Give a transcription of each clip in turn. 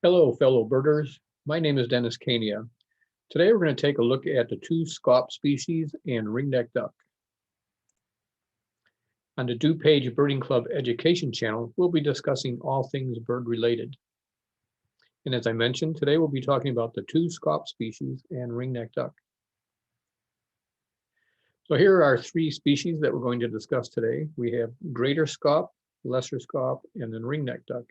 Hello, fellow birders. My name is Denis Kania. Today we're going to take a look at the two scaup species and ringnecked duck. On the DuPage Birding Club Education channel, we'll be discussing all things bird related. And as I mentioned, today we'll be talking about the two scaup species and ringnecked duck. So here are three species that we're going to discuss today. We have Greater Scaup, Lesser Scaup, and then ringnecked duck.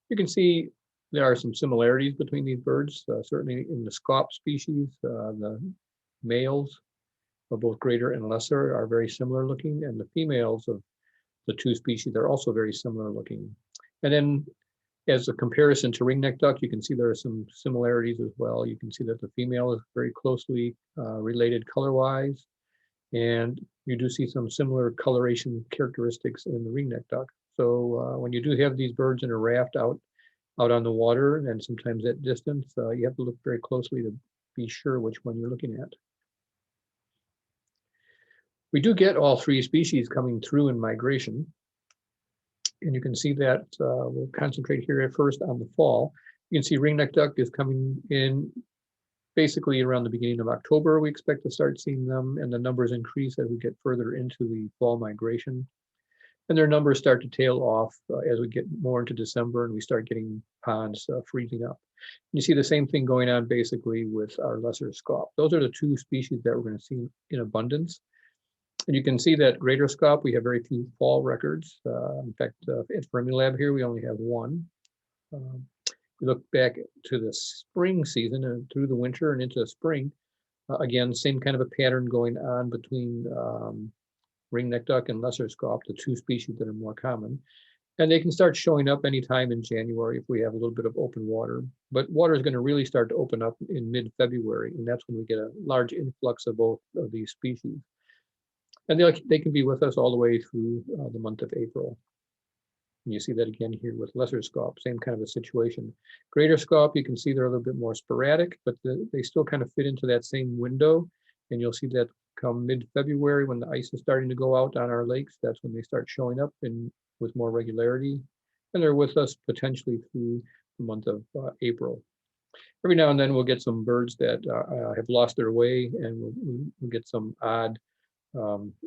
You can see there are some similarities between these birds, certainly in the scaup species. The males of both greater and lesser are very similar looking, and the females of the two species are also very similar looking. And then as a comparison to ringnecked duck, you can see there are some similarities as well. You can see that the female is very closely related color-wise, and you do see some similar coloration characteristics in the ringnecked duck. So when you do have these birds in a raft out on the water, and sometimes at distance, you have to look very closely to be sure which one you're looking at. We do get all three species coming through in migration, and you can see that we'll concentrate here at first on the fall. You can see ringnecked duck is coming in basically around the beginning of October. We expect to start seeing them, and the numbers increase as we get further into the fall migration. And their numbers start to tail off as we get more into December and we start getting ponds freezing up. You see the same thing going on basically with our lesser scaup. Those are the two species that we're going to see in abundance. And you can see that Greater Scaup, we have very few fall records. In fact, at Fermilab here, we only have one. We look back to the spring season and through the winter and into the spring. Again, same kind of a pattern going on between ringnecked duck and lesser scaup, the two species that are more common. And they can start showing up anytime in January if we have a little bit of open water. But water is going to really start to open up in mid-February, and that's when we get a large influx of both of these species. And they can be with us all the way through the month of April. And you see that again here with lesser scaup, same kind of a situation. Greater scaup, you can see they're a little bit more sporadic, but they still kind of fit into that same window. And you'll see that come mid-February when the ice is starting to go out on our lakes. That's when they start showing up with more regularity. And they're with us potentially through the month of April. Every now and then we'll get some birds that have lost their way, and we'll get some odd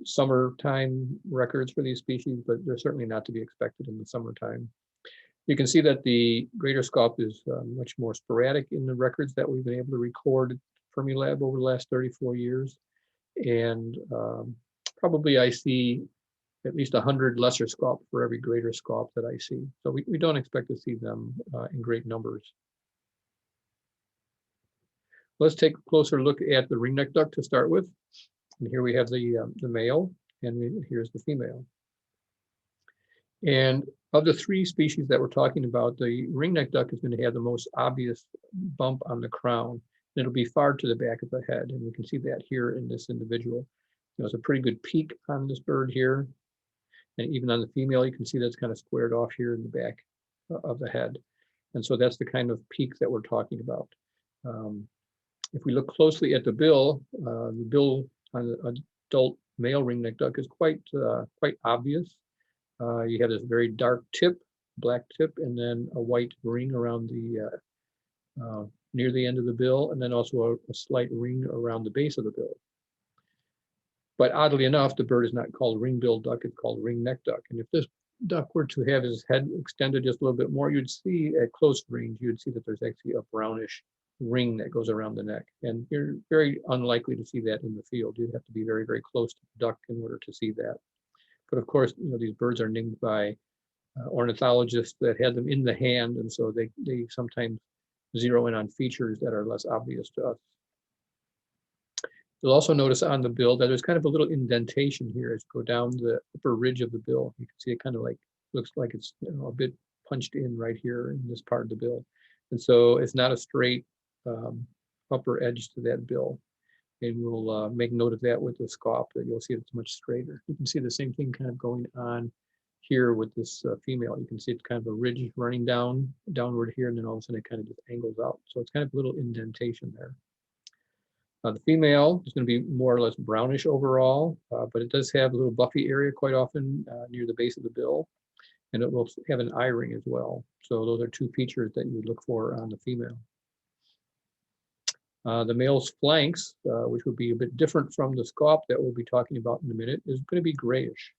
summertime records for these species, but they're certainly not to be expected in the summertime. You can see that the Greater Scaup is much more sporadic in the records that we've been able to record at Fermilab over the last 34 years. And probably I see at least 100 lesser scaup for every greater scaup that I see. So we don't expect to see them in great numbers. Let's take a closer look at the ringnecked duck to start with. And here we have the male, and here's the female. And of the three species that we're talking about, the ringnecked duck is going to have the most obvious bump on the crown. And it'll be far to the back of the head, and we can see that here in this individual. There's a pretty good peak on this bird here, and even on the female, you can see that's kind of squared off here in the back of the head. And so that's the kind of peak that we're talking about. If we look closely at the bill on the adult male ringnecked duck is quite obvious. You have this very dark tip, black tip, and then a white ring around the near the end of the bill, and then also a slight ring around the base of the bill. But oddly enough, the bird is not called ring-billed duck, it's called ringnecked duck. And if this duck were to have his head extended just a little bit more, you'd see at close range, you'd see that there's actually a brownish ring that goes around the neck. And you're very unlikely to see that in the field. You'd have to be very, very close to the duck in order to see that. But of course, these birds are named by ornithologists that had them in the hand, and so they sometimes zero in on features that are less obvious to us. You'll also notice on the bill that there's kind of a little indentation here as you go down the upper ridge of the bill. You can see it kind of looks like it's a bit punched in right here in this part of the bill. And so it's not a straight upper edge to that bill. And we'll make note of that with the scaup, that you'll see it's much straighter. You can see the same thing kind of going on here with this female. You can see it's kind of a ridge running downward here, and then all of a sudden it kind of just angles out. So it's kind of a little indentation there. The female is going to be more or less brownish overall, but it does have a little buffy area quite often near the base of the bill. and it will have an eye ring as well. So those are two features that you would look for on the female. The male's flanks, which would be a bit different from the scaup that we'll be talking about in a minute, is going to be grayish,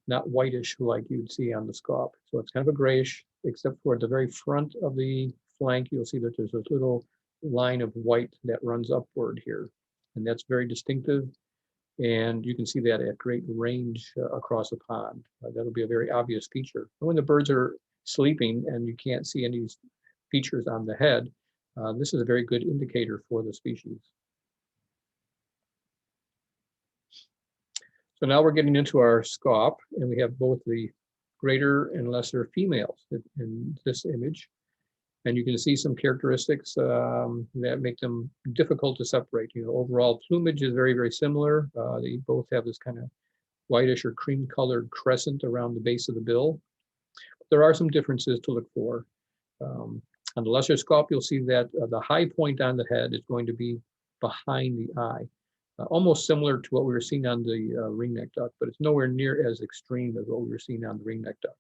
not whitish like you'd see on the scaup. So it's kind of a grayish, except for at the very front of the flank, you'll see that there's a little line of white that runs upward here. And that's very distinctive. And you can see that at great range across the pond. That'll be a very obvious feature. When the birds are sleeping and you can't see any features on the head, this is a very good indicator for the species. So now we're getting into our scaup, and we have both the greater and lesser females in this image. And you can see some characteristics that make them difficult to separate. You know, overall plumage is very, very similar. They both have this kind of whitish or cream colored crescent around the base of the bill. But there are some differences to look for. On the lesser scaup, you'll see that the high point on the head is going to be behind the eye. Almost similar to what we were seeing on the ringnecked duck, but it's nowhere near as extreme as what we were seeing on the ringnecked duck.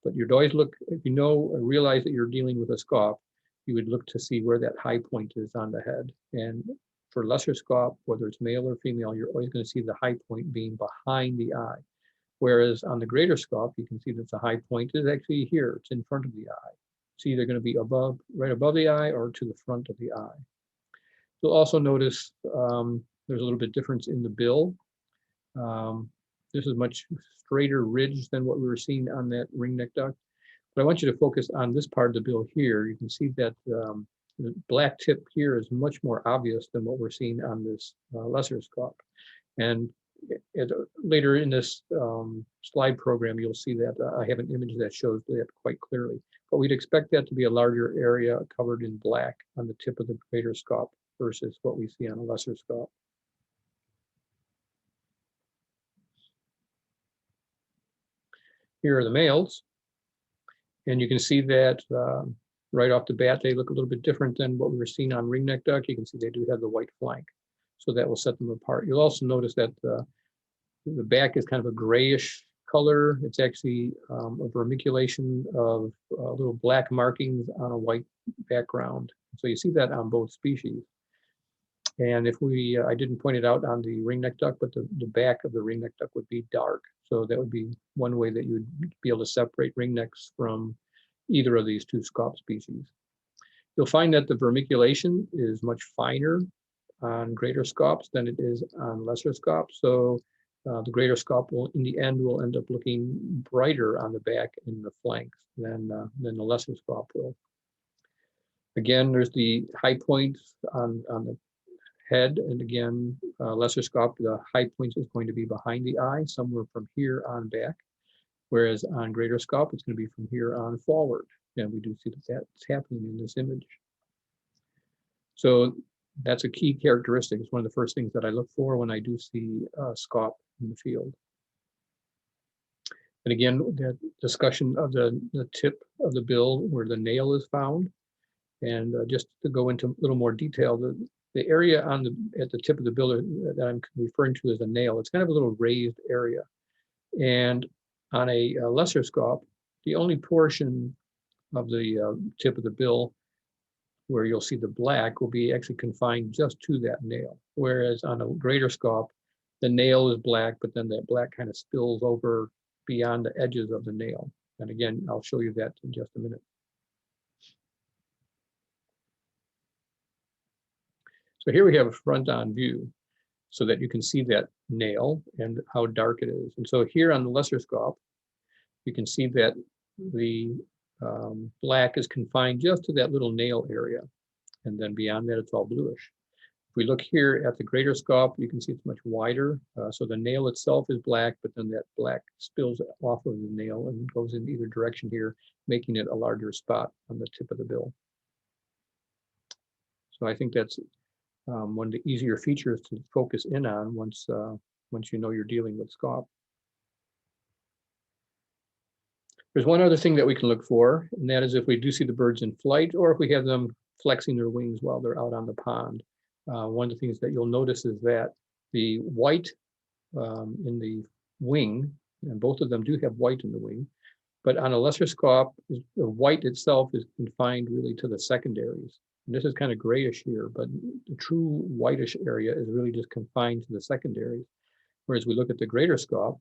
But you'd always look, if you know, realize that you're dealing with a scaup, you would look to see where that high point is on the head. And for lesser scaup, whether it's male or female, you're always going to see the high point being behind the eye. Whereas on the greater scaup, you can see that the high point is actually here, it's in front of the eye. It's either going to be above, right above the eye, or to the front of the eye. You'll also notice there's a little bit difference in the bill. This is much straighter ridge than what we were seeing on that ringnecked duck. But I want you to focus on this part of the bill here. You can see that the black tip here is much more obvious than what we're seeing on this lesser scaup. And later in this slide program, you'll see that I have an image that shows that quite clearly. But we'd expect that to be a larger area covered in black on the tip of the greater scaup versus what we see on a lesser scaup. Here are the males, and you can see that right off the bat, they look a little bit different than what we were seeing on ringnecked duck. You can see they do have the white flank, so that will set them apart. You'll also notice that the back is kind of a grayish color. It's actually a vermiculation of little black markings on a white background. So you see that on both species. And if we, I didn't point it out on the ringnecked duck, but the back of the ringnecked duck would be dark. So that would be one way that you would be able to separate ringnecks from either of these two scaup species. You'll find that the vermiculation is much finer on greater scaups than it is on lesser scaups. So the greater scaup will, in the end, will end up looking brighter on the back and the flanks than the lesser scaup will. Again, there's the high points on the head, and again, lesser scaup, the high point is going to be behind the eye, somewhere from here on back, whereas on greater scaup, it's going to be from here on forward. And we do see that that's happening in this image. So that's a key characteristic. It's one of the first things that I look for when I do see scaup in the field. And again, that discussion of the tip of the bill where the nail is found. And just to go into a little more detail, the area on at the tip of the bill that I'm referring to as a nail, it's kind of a little raised area. And on a lesser scaup, the only portion of the tip of the bill where you'll see the black will be actually confined just to that nail. Whereas on a greater scaup, the nail is black, but then that black kind of spills over beyond the edges of the nail. And again, I'll show you that in just a minute. So here we have a front-on view so that you can see that nail and how dark it is. And so here on the lesser scaup, you can see that the black is confined just to that little nail area. And then beyond that, it's all bluish. If we look here at the greater scaup, you can see it's much wider. So the nail itself is black, but then that black spills off of the nail and goes in either direction here, making it a larger spot on the tip of the bill. So I think that's one of the easier features to focus in on once you know you're dealing with scaup. There's one other thing that we can look for, and that is if we do see the birds in flight or if we have them flexing their wings while they're out on the pond. One of the things that you'll notice is that the white in the wing And both of them do have white in the wing. But on a lesser scaup, the white itself is confined really to the secondaries. And this is kind of grayish here, but the true whitish area is really just confined to the secondaries. Whereas we look at the greater scaup,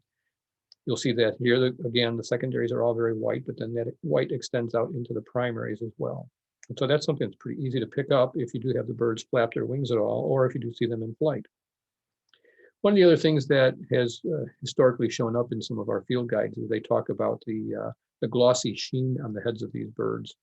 you'll see that here, again, the secondaries are all very white, but then that white extends out into the primaries as well. And so that's something that's pretty easy to pick up if you do have the birds flap their wings at all, or if you do see them in flight. One of the other things that has historically shown up in some of our field guides is they talk about the glossy sheen on the heads of these birds.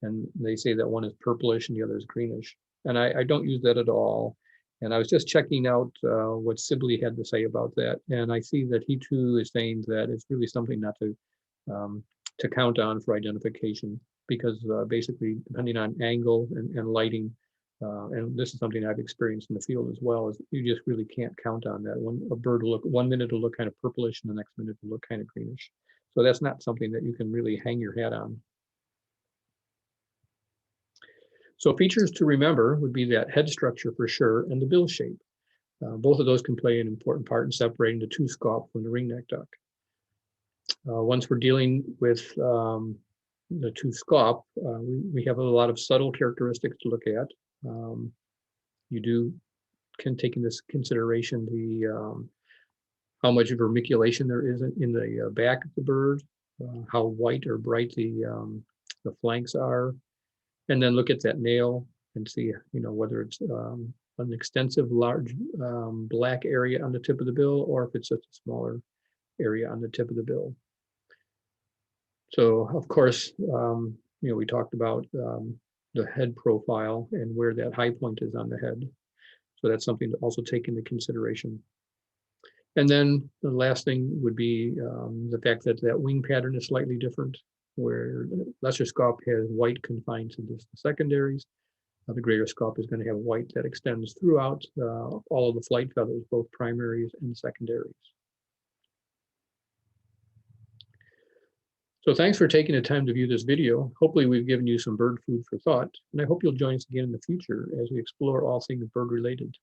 And they say that one is purplish and the other is greenish. And I don't use that at all. And I was just checking out what Sibley had to say about that. And I see that he too is saying that it's really something not to count on for identification, because basically depending on angle and lighting, and this is something I've experienced in the field as well, is you just really can't count on that. A bird will look, 1 minute it'll look kind of purplish and the next minute it'll look kind of greenish. So that's not something that you can really hang your hat on. So features to remember would be that head structure for sure, and the bill shape. Both of those can play an important part in separating the two scaup from the ringnecked duck. Once we're dealing with the two scaup, we have a lot of subtle characteristics to look at. You can take into consideration the how much vermiculation there is in the back of the bird, how white or bright the flanks are, and then look at that nail and see, whether it's an extensive, large black area on the tip of the bill, or if it's just a smaller area on the tip of the bill. So, of course, we talked about the head profile and where that high point is on the head. So that's something to also take into consideration. And then the last thing would be the fact that that wing pattern is slightly different, where lesser scaup has white confined to the secondaries. The greater scaup is going to have white that extends throughout all of the flight feathers, both primaries and secondaries. So thanks for taking the time to view this video. Hopefully we've given you some bird food for thought, and I hope you'll join us again in the future as we explore all things bird related.